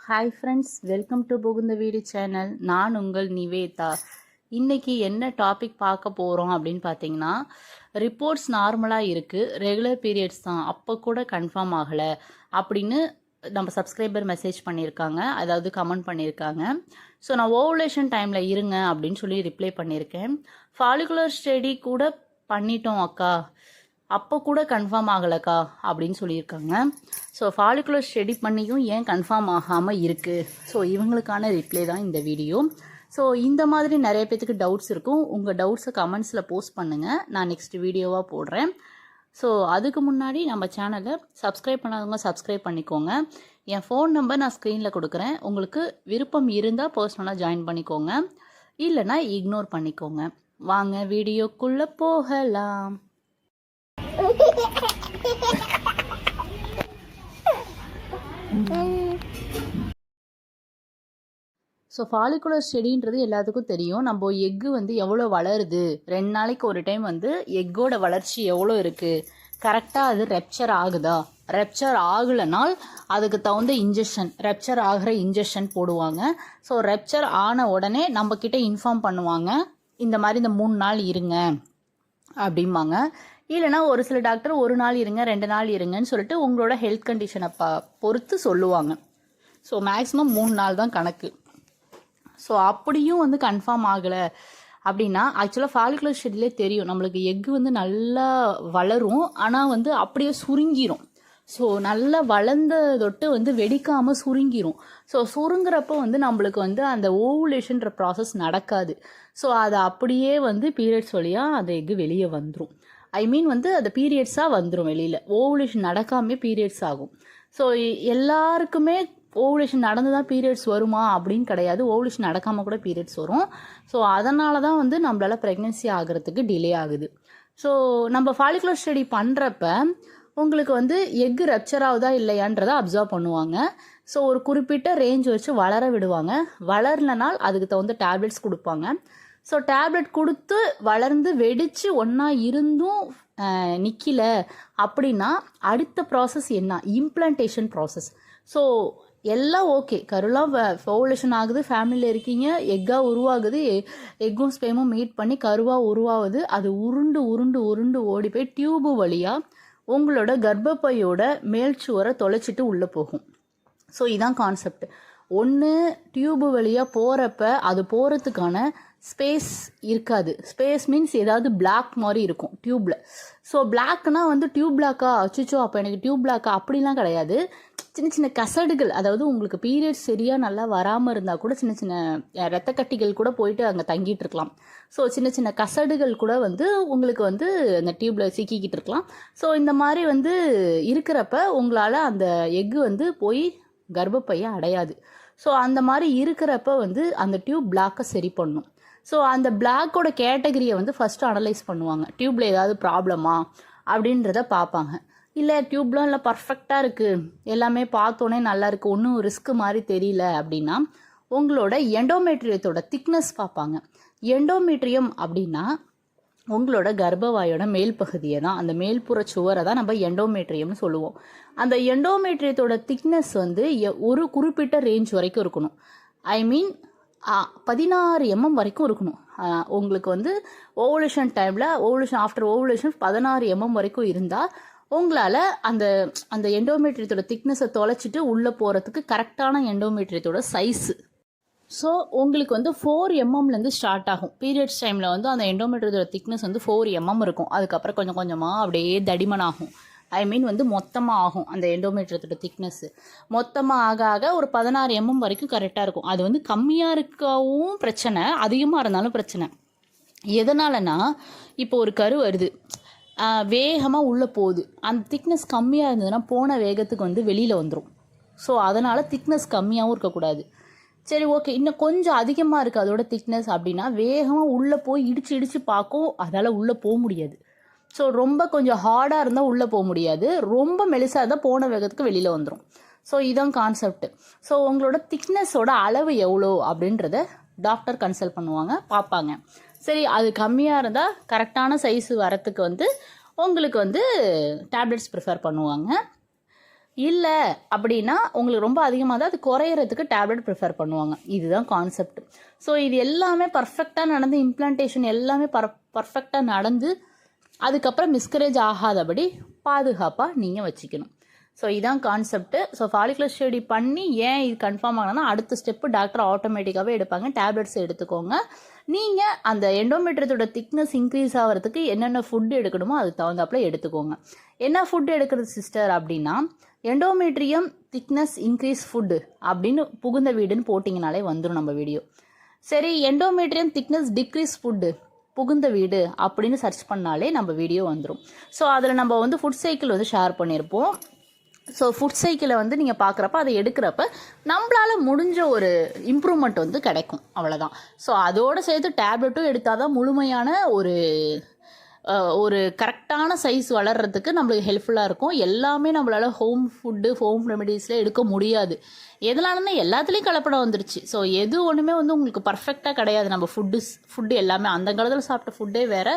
Hi friends, welcome to புகுந்த வீடு channel. நான் உங்கள் நிவேதா. இன்றைக்கி என்ன டாபிக் பார்க்க போகிறோம் அப்படின்னு பார்த்தீங்கன்னா, ரிப்போர்ட்ஸ் நார்மலாக இருக்குது, ரெகுலர் பீரியட்ஸ் தான், அப்போ கூட கன்ஃபார்ம் ஆகலை அப்படின்னு நம்ம சப்ஸ்கிரைபர் மெசேஜ் பண்ணியிருக்காங்க, அதாவது கமெண்ட் பண்ணியிருக்காங்க. ஸோ நான் ஓவுலேஷன் டைமில் இருங்க அப்படின்னு சொல்லி ரிப்ளை பண்ணியிருக்கேன். ஃபாலிகுலர் ஸ்டடி கூட பண்ணிட்டோம் அக்கா, அப்போ கூட கன்ஃபார்ம் ஆகலக்கா அப்படின்னு சொல்லியிருக்காங்க. ஸோ ஃபாலிகுலர் ஸ்டடி பண்ணியும் ஏன் கன்ஃபார்ம் ஆகாமல் இருக்குது? ஸோ இவங்களுக்கான ரிப்ளை தான் இந்த வீடியோ. ஸோ இந்த மாதிரி நிறைய பேத்துக்கு டவுட்ஸ் இருக்கும். உங்கள் டவுட்ஸை கமெண்ட்ஸில் போஸ்ட் பண்ணுங்கள், நான் நெக்ஸ்ட் வீடியோவாக போடுறேன். ஸோ அதுக்கு முன்னாடி நம்ம சேனலை சப்ஸ்கிரைப் பண்ணாதவங்க சப்ஸ்கிரைப் பண்ணிக்கோங்க. என் ஃபோன் நம்பர் நான் ஸ்க்ரீனில் கொடுக்குறேன். உங்களுக்கு விருப்பம் இருந்தால் பர்சனலாக ஜாயின் பண்ணிக்கோங்க, இல்லைனா இக்னோர் பண்ணிக்கோங்க. வாங்க வீடியோக்குள்ளே போகலாம். ஸோ ஃபாலிகுலர் ஸ்டடின்றது எல்லாத்துக்கும் தெரியும். நம்ம எக்கு வந்து எவ்வளோ வளருது, 2 நாளைக்கு ஒரு டைம் வந்து எக்கோட வளர்ச்சி எவ்வளோ இருக்குது, கரெக்டாக அது ரெப்சர் ஆகுதா, ரெப்சர் ஆகலைனால் அதுக்கு தகுந்த இன்ஜெக்ஷன், ரெப்சர் ஆகிற இன்ஜெக்ஷன் போடுவாங்க. ஸோ ரெப்சர் ஆன உடனே நம்மக்கிட்ட இன்ஃபார்ம் பண்ணுவாங்க, இந்த மாதிரி இந்த 3 நாள் இருங்க அப்படிம்பாங்க. இல்லைனா ஒரு சில டாக்டர் 1 நாள் இருங்க 2 நாள் இருங்கன்னு சொல்லிட்டு உங்களோட ஹெல்த் கண்டிஷனை பொறுத்து சொல்லுவாங்க. ஸோ மேக்ஸிமம் 3 நாள் தான் கணக்கு. ஸோ அப்படியும் வந்து கன்ஃபார்ம் ஆகலை அப்படின்னா, ஆக்சுவலாக ஃபாலிகுலர் ஸ்டடியிலே தெரியும் நம்மளுக்கு எக்கு வந்து நல்லா வளரும், ஆனால் வந்து அப்படியே சுருங்கிரும். ஸோ நல்லா வளர்ந்த தொட்டு வந்து வெடிக்காமல் சுருங்கிரும். ஸோ சுருங்குறப்போ வந்து நம்மளுக்கு வந்து அந்த ஓவுலேஷன்ற ப்ராசஸ் நடக்காது. ஸோ அது அப்படியே வந்து பீரியட்ஸ் வழியாக அந்த எக்கு வெளியே வந்துடும். ஐ மீன் வந்து அது பீரியட்ஸாக வந்துடும் வெளியில். ஓவுலேஷன் நடக்காமே பீரியட்ஸ் ஆகும். ஸோ எல்லாருக்குமே ஓவுலேஷன் நடந்து தான் பீரியட்ஸ் வருமா அப்படின்னு கிடையாது. ஓவுலேஷன் நடக்காமல் கூட பீரியட்ஸ் வரும். ஸோ அதனால தான் வந்து நம்மளால் ப்ரெக்னென்சி ஆகிறதுக்கு டிலே ஆகுது. ஸோ நம்ம ஃபாலிகுலர் ஸ்டடி பண்ணுறப்ப உங்களுக்கு வந்து எக்கு ரப்சர் ஆகுதா இல்லையான்றதை அப்சர்வ் பண்ணுவாங்க. ஸோ ஒரு குறிப்பிட்ட ரேஞ்ச் வச்சு வளர விடுவாங்க. வளரலனால் அதுக்கு தகுந்த டேப்லெட்ஸ் கொடுப்பாங்க. ஸோ டேப்லெட் கொடுத்து வளர்ந்து வெடித்து ஒன்றா இருந்தும் நிற்கல அப்படின்னா அடுத்த ப்ராசஸ் என்ன? Implantation process. ஸோ எல்லாம் ஓகே, கருலாம் ஓவுலேஷன் ஆகுது, ஃபேமிலியில் இருக்கீங்க, எக்காக உருவாகுது, எக்கும் ஸ்பேமும் மீட் பண்ணி கருவாக உருவாகுது. அது உருண்டு உருண்டு உருண்டு ஓடி போய் டியூபு வழியாக உங்களோட கர்ப்பப்பையோட மேல் சுவரை தொலைச்சிட்டு உள்ளே போகும். ஸோ இதான் கான்செப்ட். ஒன்று டியூபு வழியாக போகிறப்ப அது போகிறதுக்கான ஸ்பேஸ் இருக்காது. ஸ்பேஸ் மீன்ஸ் ஏதாவது பிளாக் மாதிரி இருக்கும் டியூப்பில். ஸோ பிளாக்னா வந்து டியூப் பிளாக்கா, அச்சுச்சோ அப்போ எனக்கு டியூப் பிளாக்கா அப்படிலாம் கிடையாது. சின்ன சின்ன கசடுகள், அதாவது உங்களுக்கு பீரியட்ஸ் சரியாக நல்லா வராமல் இருந்தால் கூட சின்ன சின்ன ரத்த கட்டிகள் கூட போயிட்டு அங்கே தங்கிட்டு இருக்கலாம். ஸோ சின்ன சின்ன கசடுகள் கூட வந்து உங்களுக்கு வந்து அந்த டியூப்பில் சிக்கிக்கிட்டு இருக்கலாம். ஸோ இந்த மாதிரி வந்து இருக்கிறப்ப உங்களால் அந்த எக்கு வந்து போய் கர்ப்பப்பையை அடையாது. ஸோ அந்த மாதிரி இருக்கிறப்ப வந்து அந்த டியூப் பிளாக்கை சரி பண்ணும். ஸோ அந்த பிளாக்கோட கேட்டகரியை வந்து ஃபஸ்ட்டு அனலைஸ் பண்ணுவாங்க. டியூப்பில் ஏதாவது ப்ராப்ளமா அப்படின்றத பார்ப்பாங்க. இல்லை டியூப்லாம் இல்லை பர்ஃபெக்டாக இருக்குது, எல்லாமே பார்த்தோன்னே நல்லா இருக்குது, ஒன்றும் ரிஸ்க் மாதிரி தெரியல அப்படின்னா உங்களோட எண்டோமெட்ரியத்தோட திக்னஸ் பார்ப்பாங்க. எண்டோமெட்ரியம் அப்படின்னா உங்களோட கர்ப்பவாயோட மேல் பகுதியை தான், அந்த மேல்புற சுவரை தான் நம்ம எண்டோமெட்ரியம்னு சொல்லுவோம். அந்த எண்டோமெட்ரியத்தோட திக்னஸ் வந்து ஒரு குறிப்பிட்ட ரேஞ்ச் வரைக்கும் இருக்கணும். ஐ மீன் 16 mm வரைக்கும் இருக்கணும். உங்களுக்கு வந்து ஓவுலேஷன் டைமில், ஓவுலேஷன் ஆஃப்டர் ஓவுலேஷன் 16 mm வரைக்கும் இருந்தால் உங்களால் அந்த அந்த எண்டோமெட்ரியத்தோட திக்னஸை தொலைச்சிட்டு உள்ளே போகிறதுக்கு கரெக்டான எண்டோமெட்ரியத்தோட சைஸு. ஸோ உங்களுக்கு வந்து 4 mmலேருந்து ஸ்டார்ட் ஆகும். பீரியட்ஸ் டைமில் வந்து அந்த எண்டோமெட்ரியத்தோட திக்னஸ் வந்து 4 mm இருக்கும். அதுக்கப்புறம் கொஞ்சம் கொஞ்சமாக அப்படியே தடிமன் ஆகும். ஐ மீன் வந்து மொத்தமாக ஆகும். அந்த எண்டோமெட்ரியத்தோட திக்னஸ்ஸு மொத்தமாக ஆக ஆக ஒரு 16 mm வரைக்கும் கரெக்டாக இருக்கும். அது வந்து கம்மியாக இருக்கவும் பிரச்சனை, அதிகமாக இருந்தாலும் பிரச்சனை. எதனாலனா இப்போ ஒரு கரு வருது, வேகமாக உள்ளே போகுது, அந்த திக்னஸ் கம்மியாக இருந்ததுன்னா போன வேகத்துக்கு வந்து வெளியில் வந்துடும். ஸோ அதனால் திக்னஸ் கம்மியாகவும் இருக்கக்கூடாது. சரி ஓகே, இன்னும் கொஞ்சம் அதிகமாக இருக்குது அதோட திக்னஸ் அப்படின்னா வேகமாக உள்ளே போய் இடித்து பார்க்கும், அதால் உள்ளே போக முடியாது. ஸோ ரொம்ப கொஞ்சம் ஹார்டாக இருந்தால் உள்ளே போக முடியாது, ரொம்ப மெலிசாக இருந்தால் போன வேகத்துக்கு வெளியில் வந்துடும். ஸோ இதுதான் கான்செப்ட். ஸோ உங்களோட திக்னஸோட அளவு எவ்வளோ அப்படின்றத டாக்டர் கன்சல்ட் பண்ணுவாங்க, பார்ப்பாங்க. சரி அது கம்மியாக இருந்தால் கரெக்டான சைஸு வரத்துக்கு வந்து உங்களுக்கு வந்து டேப்லெட்ஸ் ப்ரிஃபர் பண்ணுவாங்க. இல்லை அப்படின்னா உங்களுக்கு ரொம்ப அதிகமாக தான் அது குறையிறதுக்கு டேப்லெட் ப்ரிஃபர் பண்ணுவாங்க. இதுதான் கான்செப்ட். ஸோ இது எல்லாமே பர்ஃபெக்டாக நடந்து, இம்ப்ளான்டேஷன் எல்லாமே பர்ஃபெக்டாக நடந்து அதுக்கப்புறம் மிஸ்கரேஜ் ஆகாதபடி பாதுகாப்பாக நீங்கள் வச்சுக்கணும். ஸோ இதான் கான்செப்ட்டு. ஸோ ஃபாலிகுலர் ஸ்டடி பண்ணி ஏன் இது கன்ஃபார்ம் ஆகணும்னா அடுத்த ஸ்டெப்பு டாக்டர் ஆட்டோமேட்டிக்காகவே எடுப்பாங்க. டேப்லெட்ஸ் எடுத்துக்கோங்க. நீங்கள் அந்த எண்டோமெட்ரியத்தோட திக்னஸ் இன்க்ரீஸ் ஆகிறதுக்கு என்னென்ன ஃபுட்டு எடுக்கணுமோ அதுக்கு தகுந்தாப்புல எடுத்துக்கோங்க. என்ன ஃபுட்டு எடுக்கிறது சிஸ்டர் அப்படின்னா, எண்டோமெட்ரியம் திக்னஸ் இன்க்ரீஸ் ஃபுட்டு அப்படின்னு புகுந்த வீடுன்னு போட்டிங்கனாலே வந்துடும் நம்ம வீடியோ. சரி, எண்டோமெட்ரியம் திக்னஸ் டிக்ரீஸ் ஃபுட்டு புகுந்த வீடு அப்படின்னு சர்ச் பண்ணாலே நம்ம வீடியோ வந்துடும். ஸோ அதில் நம்ம வந்து ஃபுட் சைக்கிள் வந்து ஷேர் பண்ணியிருப்போம். ஸோ ஃபுட் சைக்கிளை வந்து நீங்கள் பார்க்குறப்ப அதை எடுக்கிறப்ப நம்மளால் முடிஞ்ச ஒரு இம்ப்ரூவ்மெண்ட் வந்து கிடைக்கும், அவ்வளோதான். ஸோ அதோடு சேர்த்து டேப்லெட்டும் எடுத்தால் தான் முழுமையான ஒரு கரெக்டான சைஸ் வளர்கிறதுக்கு நம்மளுக்கு ஹெல்ப்ஃபுல்லாக இருக்கும். எல்லாமே நம்மளால் ஹோம் ஃபுட்டு, ஹோம் ரெமெடிஸில் எடுக்க முடியாது. எதனாலன்னா எல்லாத்துலேயும் கலப்படம் வந்துருச்சு. ஸோ எது ஒன்றுமே வந்து உங்களுக்கு பர்ஃபெக்டாக கிடையாது. நம்ம ஃபுட்டு எல்லாமே அந்த காலத்தில் சாப்பிட்ட ஃபுட்டே வேறு,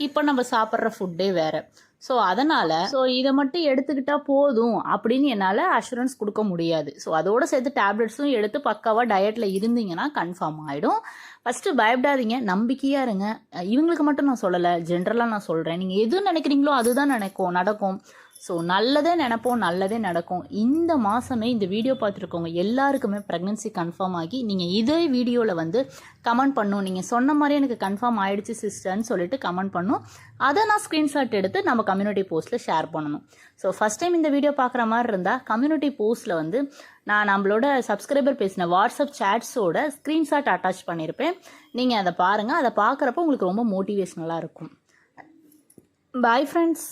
இப்போ நம்ம சாப்பிட்ற ஃபுட்டே வேறு. ஸோ அதனால் இதை மட்டும் எடுத்துக்கிட்டால் போதும் அப்படின்னு என்னால் அஷூரன்ஸ் கொடுக்க முடியாது. ஸோ அதோடு சேர்த்து டேப்லெட்ஸும் எடுத்து பக்காவாக டயட்டில் இருந்தீங்கன்னா கன்ஃபார்ம் ஆகிடும். ஃபஸ்ட்டு பயப்படாதீங்க, நம்பிக்கையாக இருங்க. இவங்களுக்கு மட்டும் நான் சொல்லலை, ஜென்ரலாக நான் சொல்கிறேன். நீங்கள் எது நினைக்கிறீங்களோ அதுதான் நடக்கும். ஸோ நல்லதே நினைப்போம், நல்லதே நடக்கும். இந்த மாதமே இந்த வீடியோ பார்த்துருக்கோங்க எல்லாருக்குமே ப்ரெக்னென்சி கன்ஃபார்ம் ஆகி நீங்கள் இதே வீடியோவில் வந்து கமெண்ட் பண்ணும், நீங்கள் சொன்ன மாதிரி எனக்கு கன்ஃபார்ம் ஆகிடுச்சு சிஸ்டர்ன்னு சொல்லிட்டு கமெண்ட் பண்ணும். அதை நான் ஸ்க்ரீன்ஷாட் எடுத்து நம்ம கம்யூனிட்டி போஸ்ட்டில் ஷேர் பண்ணணும். ஸோ ஃபஸ்ட் டைம் இந்த வீடியோ பார்க்குற மாதிரி இருந்தால் கம்யூனிட்டி போஸ்ட்டில் வந்து நான் நம்மளோட சப்ஸ்கிரைபர் பேசின வாட்ஸ்அப் சேட்ஸோட ஸ்க்ரீன்ஷாட் அட்டாச் பண்ணியிருப்பேன். நீங்கள் அதை பாருங்கள். அதை பார்க்குறப்ப உங்களுக்கு ரொம்ப மோட்டிவேஷ்னலாக இருக்கும். Bye friends.